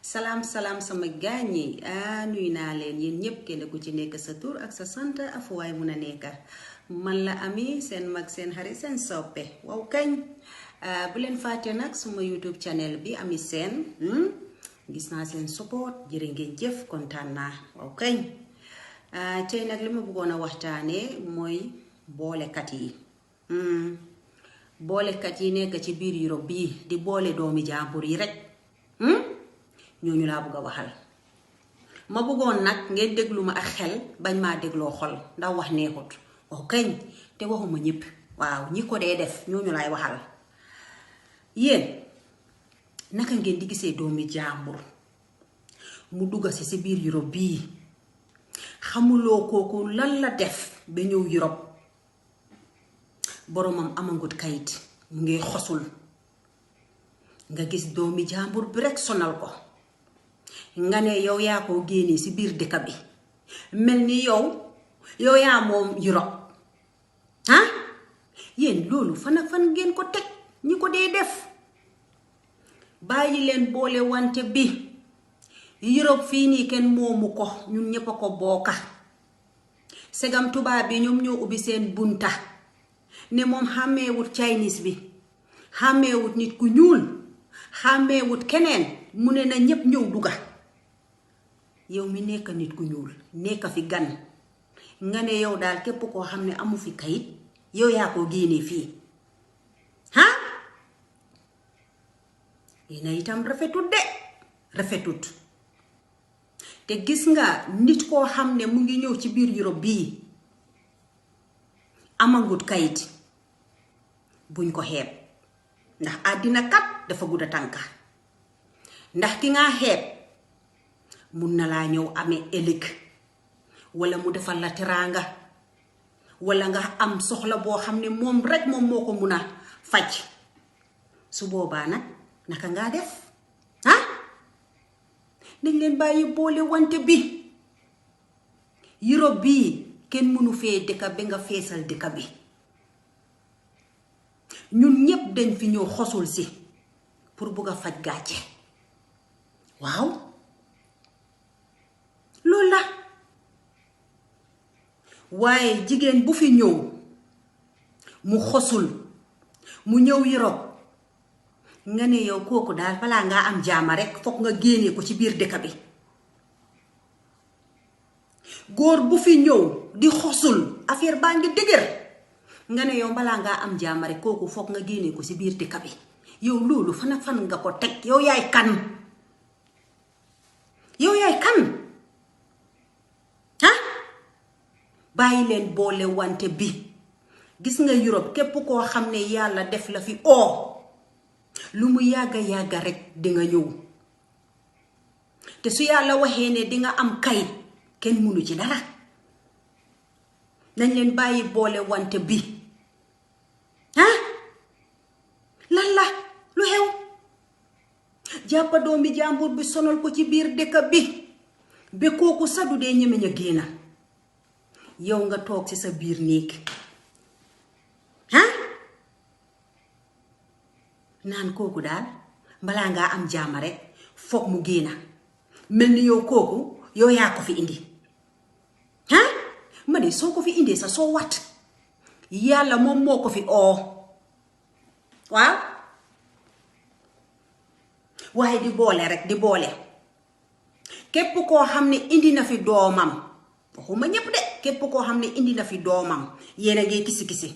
Salam sama gaañi nuy naa leen yéen ñépp kenn ku ci nekk sa tur ak sa sant afu waay mun a nekka man la Ami seen mag seen xarit seen soppe waaw kañ bu leen fàtte nag suma YouTube channel bi Ami Seen gis naa seen support jërë ngeen jëf kontaan naa waaw kañ tey nag li ma bëggoon a waxtaanee mooy boolekat yi boolekat yi nekk ci biir Europe bii di boole doomi jàmbur yi rek ñooñu laa bëgg a waxal ma bëggoon nag ngeen déglu ma ak xel bañ maa dégloo xol ndax wax neexut waaw kañ te waxuma ñépp waaw ñi ko dee def ñooñu laay waxal yéen naka ngeen di gisee doomi jàmbur mu dugga si biir Europe bii xamuloo kooku lan la def ba ñëw Europe boromam amangut kayit mu ngi xosul nga gis doomi jàmbur bi rek sonal ko nga ne yow yaa ko génnee si biir dëkk bi mel ni yow yaa moom Europe yéen loolu fan ak fan ngeen ko teg ñi ko dee def bàyyi leen boole wante bi Europe fii nii kenn moomu ko ñun ñépp a ko bokka segam tubaab bi ñoom ñoo ubbi seen bunta ne moom xàmmeewut Chinese bi xàmmeewut nit ku ñuul xàmmeewut keneen mu ne na ñépp ñëw dugga yow mi nekk nit ku ñuul nekk fi gan nga ne yow daal képp koo xam ne amu fi kayit yow yaa ko génnee fii yéena itam rafetut de rafetut te gis nga nit koo xam ne mu ngi ñëw ci biir Europe bii amangut kayit buñ ko xeeb ndax àddina kat dafa gudda tànka ndax ki nga xeeb mun na laa ñëw amee ëllëg wala mu defal la teraanga wala nga am soxla boo xam ne moom rek moom moo ko mun a faj su boobaa nag naka ngaa def dañ leen bàyyi boole wante bi Europe bii kenn mënu fee dëkka ba nga feesal dëkka bi ñun ñépp dañ fi ñëw xosul si pour bugg a faj gàcce waaw loolu la waaye jigéen bu fi ñëw mu xosul mu ñëw Europe nga ne yow kooku daal balaa ngaa am jaama rek fokk nga génnee ko ci biir dëkk bi góor bu fi ñëw di xosul affaire baa ngi dëgër nga ne yow balaa ngaa am jaama rek kooku fokk nga génnee ko ci biir dëkk bi yow loolu fan ak fan nga ko teg yow yaay kan bàyyi leen boole wante bi gis nga Europe képp koo xam ne yàlla def la fi lu mu yàgga rek di nga ñëw te su yàlla waxee ne di nga am kayit kenn mënu ci dara nañ leen bàyyi boole wante bi lan la lu xew jàppa doomi jàmbur bi sonal ko ci biir dëkk bi ba kooku sadu dee ñemeñ a génna yow nga toog ci sa biir néeg naan kooku daal balaa ngaa am jaama rek foog mu génna mel ni yow kooku yow yaa ko fi indi ma ne soo ko fi indee sa soo wat yàlla moom moo ko fi waaw waaye di boole rek di boole képp koo xam ne indi na fi doomam waxuma ñépp de képp koo xam ne indi na fi doomam yéen a ngi kisi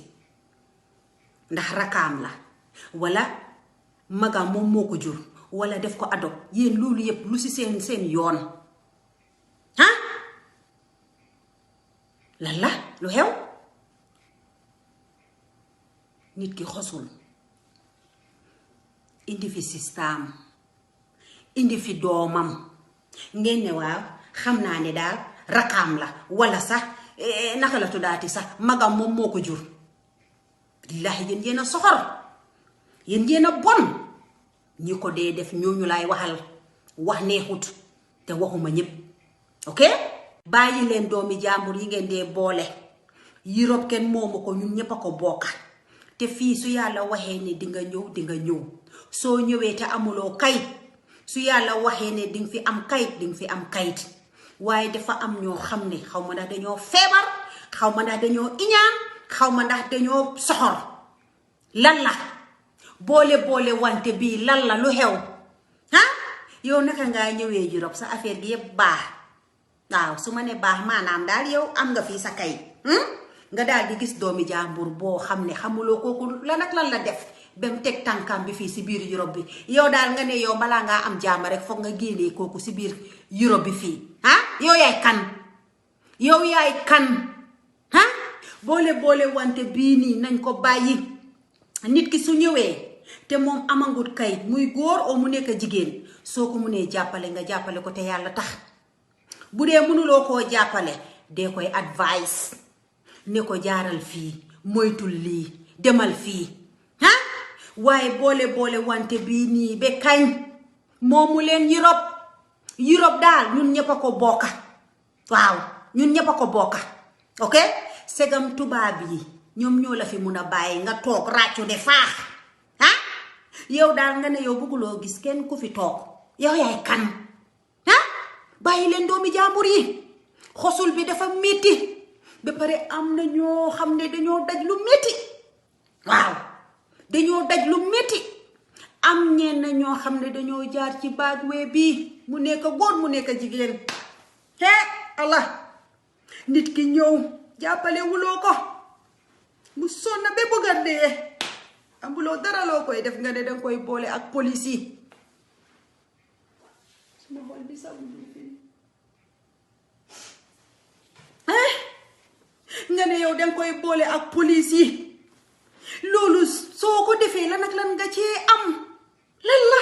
ndax rakaam la wala magam moom moo ko jur wala def ko adop yéen loolu yépp lu ci seen yoon lan la lu xew nit ki xosul indi fi système indi fi doomam ngeen ne waaw xam naa ne daal rakaam la wala sax naka la tuddaati sax magam moom moo ko jur billaahi yéen a soxor yéen a bon ñi ko dee def ñooñu laay waxal wax neexut te waxuma ñépp ok bàyyi leen doomi jàmbur yi ngeen dee boole Europe kenn moomu ko ñun ñépp a ko bokka te fii su yàlla waxee ne di nga ñëw soo ñëwee te amuloo kayit su yàlla waxee ne dinga fi am kayit dinga fi am kayit waaye dafa am ñoo xam ne xaw ma ndax dañoo feebar xaw ma ndax dañoo iñaan xaw ma ndax dañoo soxor lan la boole wante bii lan la lu xew yow naka ngaa ñëwee Europe sa affaire gi yëpp baax waaw su ma ne baax maanaam daal yow am nga fii sa kayit nga daal di gis doomi jàmbur boo xam ne xamuloo kooku lan ak lan la def ba mu teg tànkam bi fii si biir Europe bi yow daal nga ne yow balaa ngaa am jàmm rek foog nga génnee kooku si biir Europe bi fii yow yaay kan boole wante bii nii nañ ko bàyyi nit ki su ñëwee te moom amangut kayit muy góor oo mu nekk jigéen soo ko munee jàppale nga jàppale ko te yàlla tax bu dee mënuloo koo jàppale dee koy advice ne ko jaaral fii moytul lii demal fii waaye boole wante bii nii ba kañ moomu leen Europe daal ñun ñëpp a ko bokka waaw ñun ñëpp a ko bokka ok segam tubaab yi ñoom ñoo la fi mun a bàyyi nga toog ràccu de faax yow daal nga ne yow bëgguloo gis kenn ku fi toog yow yaay kan bàyyi leen doomi jàmbur yi xosul bi dafa metti ba pare am na ñoo xam ne dañoo daj lu metti waaw dañoo daj lu metti am ñenn ñoo xam ne dañoo jaar ci baagwee bii mu nekk góor mu nekk jigéen Allah nit ki ñëw jàppale wuloo ko mu sonn ba bëgg a dee amuloo dara loo koy def nga ne danga koy boole ak police yi suma xol bi sax nga ne yow danga koy boole ak police yi loolu soo ko defee lan ak lan nga cee am lan la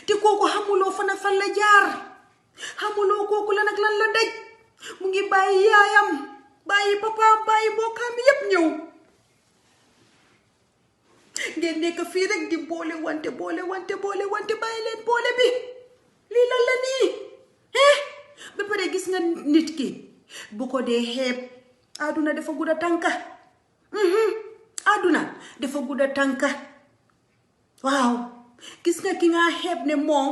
te kooku xamuloo fan la jaar xamuloo kooku lan ak lan la daj mu ngi bàyyi yaayam bàyyi papaam bàyyi mbokkaam yépp ñëw ngeen nekk fii rek di boole wante bàyyi leen boole bi lii lan la nii ba pare gis nga nit ki bu ko dee xeeb àdduna dafa gudda tànka àdduna dafa gudda tànka waaw gis nga ki nga xeeb ne moom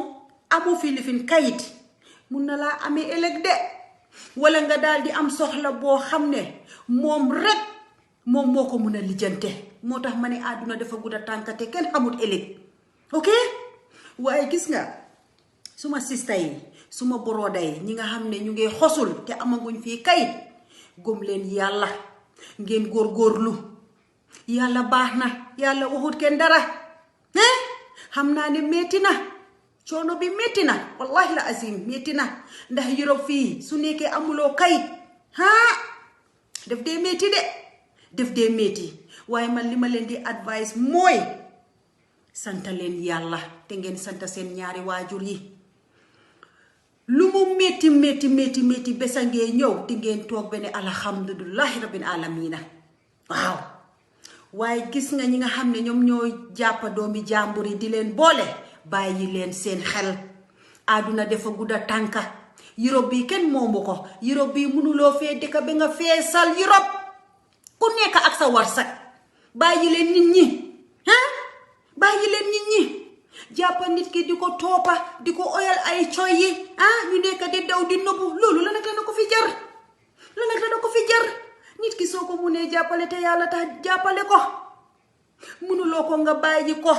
amu fi lifin kayit mun na laa amee ëllëg de wala nga daal di am soxla boo xam ne moom rek moom moo ko mun a lijjante moo tax ma ne àdduna dafa gudda tànka te kenn xamut ëllëg ok waaye gis nga suma sista yi suma borooda yi ñi nga xam ne ñu ngi xosul te amaguñ fii kayit gëm leen yàlla ngeen góorgóorlu yàlla baax na yàlla waxut kenn dara xam naa ne metti na coono bi metti na wallahi la azim metti na ndax Europe fii su nekkee amuloo kayit def dee metti waaye man li ma leen di advice mooy sant leen yàlla te ngeen sant seen ñaari waajur yi lu mu metti besa ngee ñëw di ngeen toog bene alhamdulillahi rabbil alamina waaw waaye gis nga ñi nga xam ne ñoom ñoo jàppa doomi jàmbur yi di leen boole bàyyi leen seen xel àdduna dafa gudda tànka Europe bi kenn moomu ko Europe bi mënuloo fee dëkk ba nga feesal Europe ku nekk ak sa warsak bàyyi leen nit ñi jàppa nit ki di ko toppa di ko oyal ay coy yi ñu nekk di daw di nëbbu loolu la nag la ko fi jar nit ki soo ko munee jàppale te yàlla tax jàppale ko mënuloo ko nga bàyyi ko